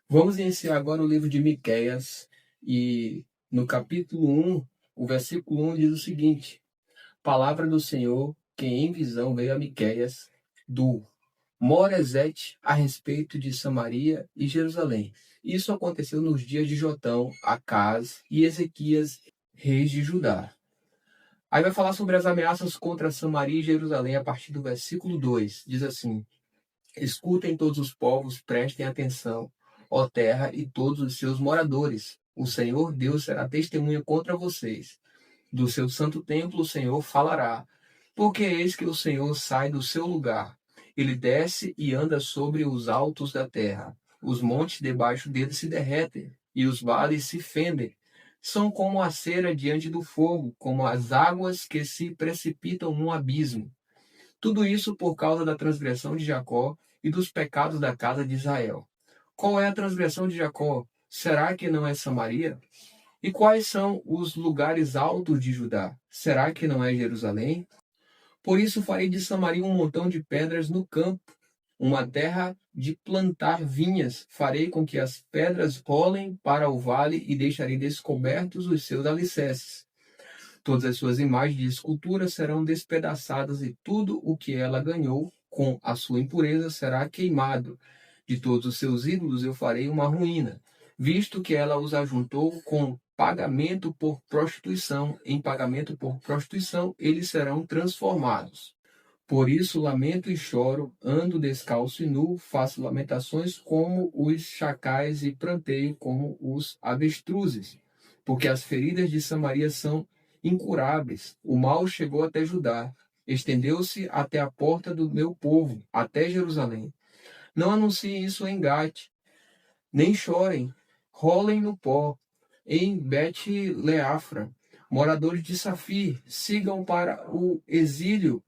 Vamos iniciar agora o livro de Miqueias e no capítulo 1, o versículo 1 diz o seguinte: Palavra do Senhor, que em visão veio a Miqueias do Moresete a respeito de Samaria e Jerusalém. Isso aconteceu nos dias de Jotão, Acaz e Ezequias, reis de Judá. Aí vai falar sobre as ameaças contra Samaria e Jerusalém a partir do versículo 2. Diz assim: Escutem todos os povos, prestem atenção, ó terra e todos os seus moradores. O Senhor Deus será testemunha contra vocês. Do seu santo templo o Senhor falará. Porque eis que o Senhor sai do seu lugar. Ele desce e anda sobre os altos da terra. Os montes debaixo dele se derretem, e os vales se fendem. São como a cera diante do fogo, como as águas que se precipitam no abismo. Tudo isso por causa da transgressão de Jacó e dos pecados da casa de Israel. Qual é a transgressão de Jacó? Será que não é Samaria? E quais são os lugares altos de Judá? Será que não é Jerusalém? Por isso farei de Samaria um montão de pedras no campo, uma terra de plantar vinhas. Farei com que as pedras rolem para o vale e deixarei descobertos os seus alicerces. Todas as suas imagens de escultura serão despedaçadas e tudo o que ela ganhou com a sua impureza será queimado. De todos os seus ídolos eu farei uma ruína, visto que ela os ajuntou com pagamento por prostituição. Em pagamento por prostituição eles serão transformados. Por isso lamento e choro, ando descalço e nu, faço lamentações como os chacais e pranteio como os avestruzes, porque as feridas de Samaria são incuráveis. O mal chegou até Judá, estendeu-se até a porta do meu povo, até Jerusalém. Não anunciem isso em Gate, nem chorem, rolem no pó, em Bet-Leafra. Moradores de Safir, sigam para o exílio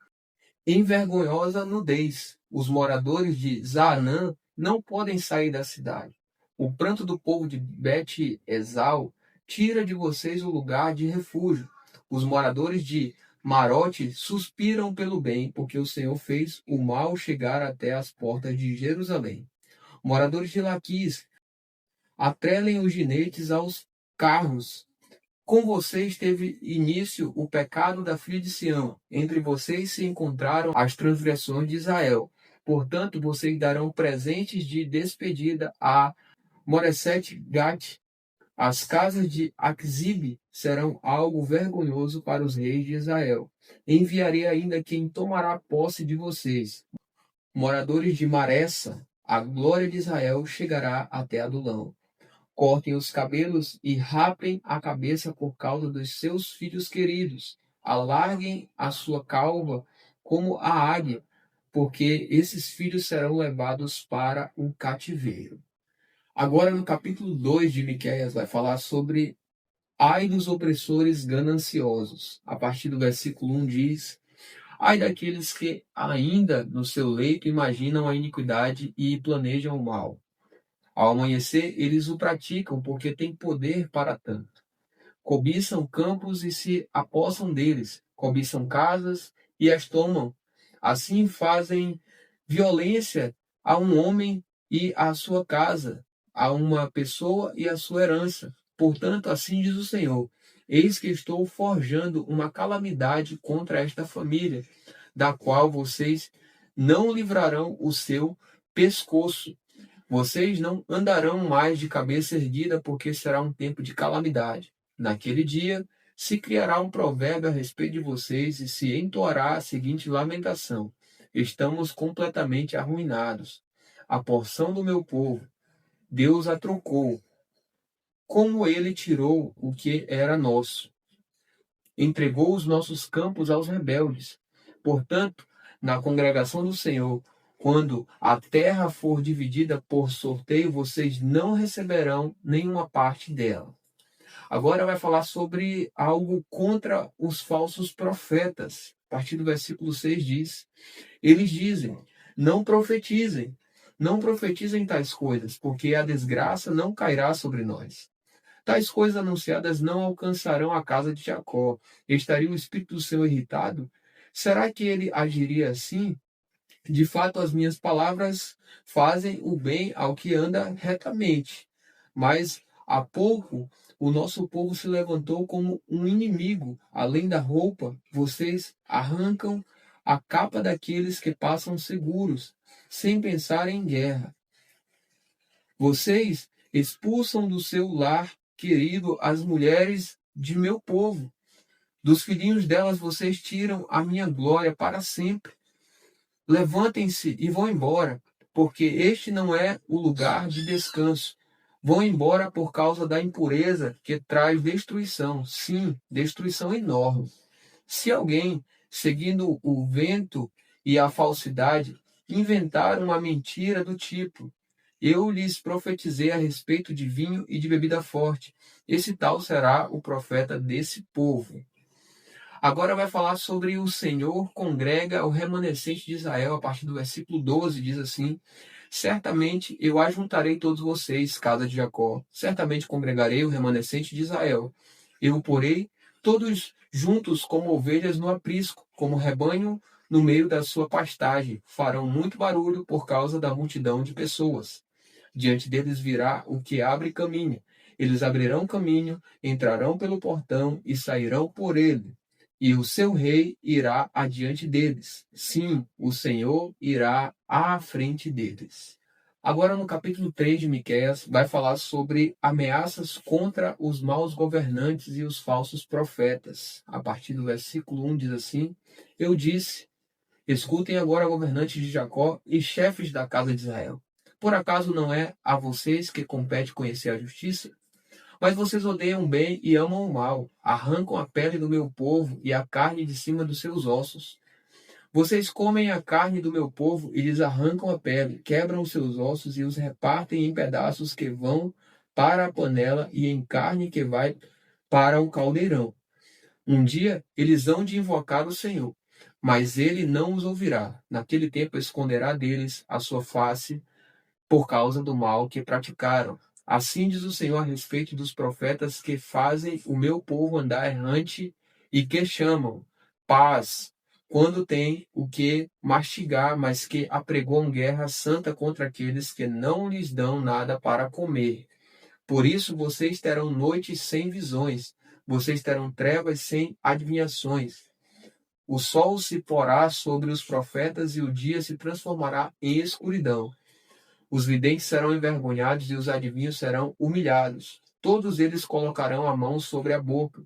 em vergonhosa nudez. Os moradores de Zaanã não podem sair da cidade. O pranto do povo de Bet-Esau tira de vocês o lugar de refúgio. Os moradores de Marote suspiram pelo bem, porque o Senhor fez o mal chegar até as portas de Jerusalém. Moradores de Laquis, atrelem os ginetes aos carros. Com vocês teve início o pecado da filha de Sião. Entre vocês se encontraram as transgressões de Israel. Portanto, vocês darão presentes de despedida a Moresete Gat. As casas de Axibe serão algo vergonhoso para os reis de Israel. Enviarei ainda quem tomará posse de vocês. Moradores de Maressa, a glória de Israel chegará até Adulão. Cortem os cabelos e rapem a cabeça por causa dos seus filhos queridos. Alarguem a sua cauda como a águia, porque esses filhos serão levados para o cativeiro. Agora, no capítulo 2 de Miqueias, vai falar sobre ai dos opressores gananciosos. A partir do versículo 1 diz: Ai daqueles que ainda no seu leito imaginam a iniquidade e planejam o mal. Ao amanhecer, eles o praticam, porque têm poder para tanto. Cobiçam campos e se apossam deles, cobiçam casas e as tomam. Assim fazem violência a um homem e à sua casa, a uma pessoa e à sua herança. Portanto, assim diz o Senhor: Eis que estou forjando uma calamidade contra esta família, da qual vocês não livrarão o seu pescoço. Vocês não andarão mais de cabeça erguida, porque será um tempo de calamidade. Naquele dia se criará um provérbio a respeito de vocês e se entoará a seguinte lamentação: Estamos completamente arruinados. A porção do meu povo, Deus a trocou, como ele tirou o que era nosso. Entregou os nossos campos aos rebeldes. Portanto, na congregação do Senhor, quando a terra for dividida por sorteio, vocês não receberão nenhuma parte dela. Agora vai falar sobre algo contra os falsos profetas. A partir do versículo 6 diz: Eles dizem, não profetizem tais coisas, porque a desgraça não cairá sobre nós. Tais coisas anunciadas não alcançarão a casa de Jacó. Estaria o Espírito do Senhor irritado? Será que ele agiria assim? De fato, as minhas palavras fazem o bem ao que anda retamente. Mas há pouco o nosso povo se levantou como um inimigo. Além da roupa, vocês arrancam a capa daqueles que passam seguros, sem pensar em guerra. Vocês expulsam do seu lar querido as mulheres de meu povo. Dos filhinhos delas vocês tiram a minha glória para sempre. Levantem-se e vão embora, porque este não é o lugar de descanso. Vão embora por causa da impureza que traz destruição. Sim, destruição enorme. Se alguém, seguindo o vento e a falsidade, inventar uma mentira do tipo: eu lhes profetizei a respeito de vinho e de bebida forte, esse tal será o profeta desse povo. Agora vai falar sobre o Senhor congrega o remanescente de Israel, a partir do versículo 12, diz assim: certamente eu ajuntarei todos vocês, casa de Jacó, certamente congregarei o remanescente de Israel. Eu o porei todos juntos como ovelhas no aprisco, como rebanho no meio da sua pastagem. Farão muito barulho por causa da multidão de pessoas. Diante deles virá o que abre caminho. Eles abrirão caminho, entrarão pelo portão e sairão por ele. E o seu rei irá adiante deles. Sim, o Senhor irá à frente deles. Agora, no capítulo 3 de Miqueias, vai falar sobre ameaças contra os maus governantes e os falsos profetas. A partir do versículo 1 diz assim: eu disse, escutem agora, governantes de Jacó e chefes da casa de Israel. Por acaso não é a vocês que compete conhecer a justiça? Mas vocês odeiam o bem e amam o mal, arrancam a pele do meu povo e a carne de cima dos seus ossos. Vocês comem a carne do meu povo e lhes arrancam a pele, quebram os seus ossos e os repartem em pedaços que vão para a panela e em carne que vai para o caldeirão. Um dia eles hão de invocar o Senhor, mas ele não os ouvirá. Naquele tempo esconderá deles a sua face por causa do mal que praticaram. Assim diz o Senhor a respeito dos profetas que fazem o meu povo andar errante e que chamam paz, quando tem o que mastigar, mas que apregoam guerra santa contra aqueles que não lhes dão nada para comer. Por isso vocês terão noites sem visões, vocês terão trevas sem adivinhações. O sol se porá sobre os profetas e o dia se transformará em escuridão. Os videntes serão envergonhados e os adivinhos serão humilhados. Todos eles colocarão a mão sobre a boca,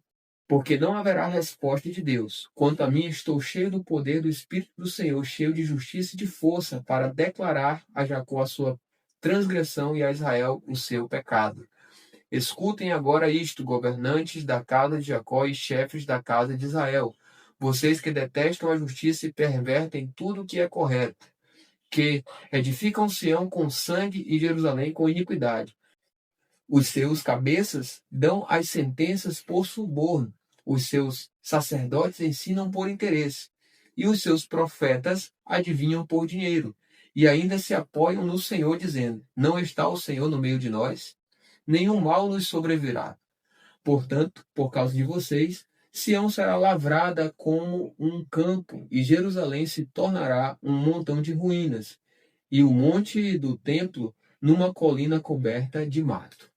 porque não haverá resposta de Deus. Quanto a mim, estou cheio do poder do Espírito do Senhor, cheio de justiça e de força, para declarar a Jacó a sua transgressão e a Israel o seu pecado. Escutem agora isto, governantes da casa de Jacó e chefes da casa de Israel, vocês que detestam a justiça e pervertem tudo o que é correto, que edificam Sião com sangue e Jerusalém com iniquidade. Os seus cabeças dão as sentenças por suborno, os seus sacerdotes ensinam por interesse, e os seus profetas adivinham por dinheiro, e ainda se apoiam no Senhor, dizendo: não está o Senhor no meio de nós? Nenhum mal nos sobrevirá. Portanto, por causa de vocês, Sião será lavrada como um campo, e Jerusalém se tornará um montão de ruínas, e o monte do templo numa colina coberta de mato.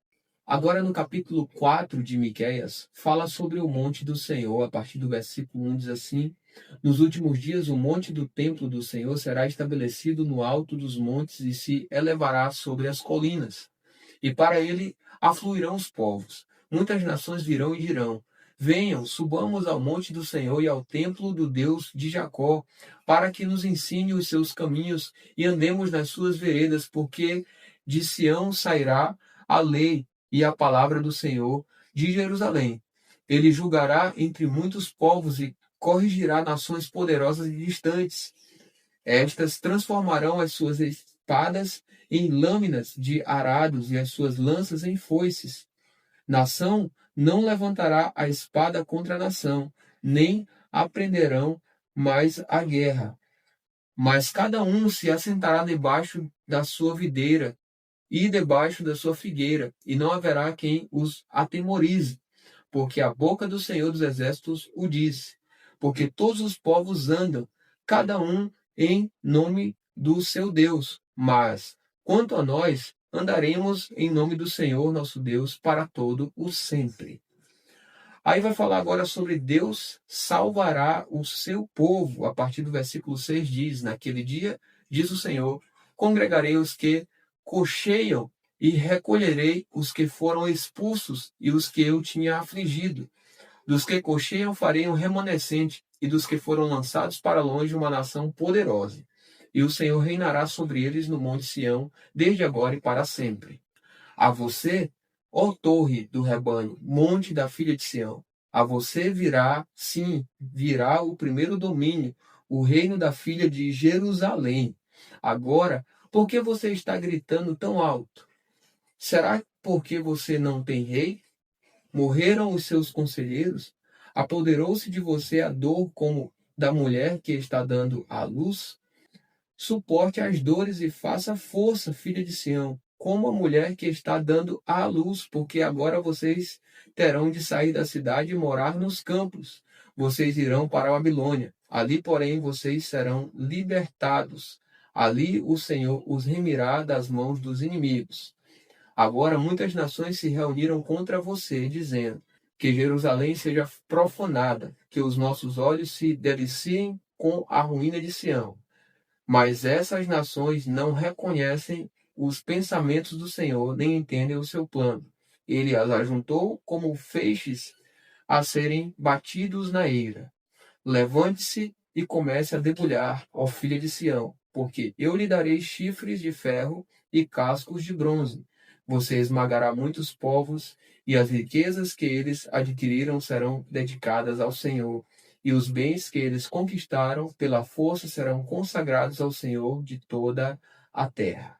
Agora, no capítulo 4 de Miqueias, fala sobre o monte do Senhor. A partir do versículo 1 diz assim: nos últimos dias o monte do templo do Senhor será estabelecido no alto dos montes e se elevará sobre as colinas. E para ele afluirão os povos. Muitas nações virão e dirão: venham, subamos ao monte do Senhor e ao templo do Deus de Jacó, para que nos ensine os seus caminhos e andemos nas suas veredas, porque de Sião sairá a lei e a palavra do Senhor de Jerusalém. Ele julgará entre muitos povos e corrigirá nações poderosas e distantes. Estas transformarão as suas espadas em lâminas de arados e as suas lanças em foices. Nação não levantará a espada contra a nação, nem aprenderão mais a guerra. Mas cada um se assentará debaixo da sua videira e debaixo da sua figueira, e não haverá quem os atemorize, porque a boca do Senhor dos Exércitos o disse. Porque todos os povos andam, cada um em nome do seu Deus, mas, quanto a nós, andaremos em nome do Senhor nosso Deus para todo o sempre. Aí vai falar agora sobre Deus salvará o seu povo. A partir do versículo 6 diz: naquele dia, diz o Senhor, congregarei os que cocheiam e recolherei os que foram expulsos e os que eu tinha afligido. Dos que cocheiam farei um remanescente, e dos que foram lançados para longe uma nação poderosa. E o Senhor reinará sobre eles no monte Sião, desde agora e para sempre. A você, ó torre do rebanho, monte da filha de Sião, a você virá, sim, virá o primeiro domínio, o reino da filha de Jerusalém. Agora, por que você está gritando tão alto? Será porque você não tem rei? Morreram os seus conselheiros? Apoderou-se de você a dor como da mulher que está dando à luz? Suporte as dores e faça força, filha de Sião, como a mulher que está dando à luz, porque agora vocês terão de sair da cidade e morar nos campos. Vocês irão para a Babilônia. Ali, porém, vocês serão libertados. Ali o Senhor os remirá das mãos dos inimigos. Agora muitas nações se reuniram contra você, dizendo: que Jerusalém seja profanada, que os nossos olhos se deliciem com a ruína de Sião. Mas essas nações não reconhecem os pensamentos do Senhor, nem entendem o seu plano. Ele as ajuntou como feixes a serem batidos na eira. Levante-se e comece a debulhar, ó filha de Sião, porque eu lhe darei chifres de ferro e cascos de bronze. Você esmagará muitos povos, e as riquezas que eles adquiriram serão dedicadas ao Senhor, e os bens que eles conquistaram pela força serão consagrados ao Senhor de toda a terra.